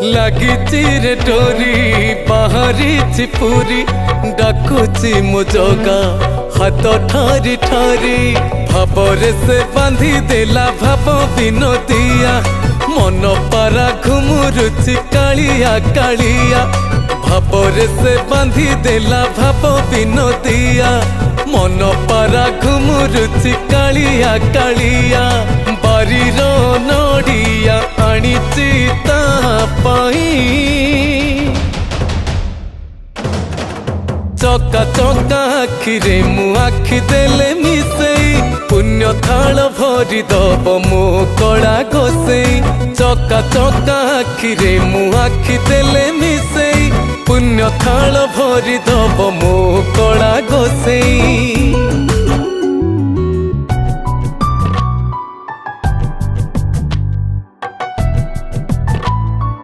लागिची रे डोरी बाहरी पूरी डाकुची मो जगा हाथ ठारी ठारी भावरे से बांधी देला भाव विनोदिया मन पारा घुमुरुची कालिया कालिया भावरे से बांधी देला भाव विनोदिया मन पारा घुमुरुची कालिया कालिया बारीर नड़िया आनीची ता चका चका आखिरे मु आखि देले मिसेई पुण्य थाल भरी दब मो कड़ा घोसेई चका चका आखिरे मु आखि देले मिसेई पुण्य थाल भरी दब मो कड़ा घोसेई।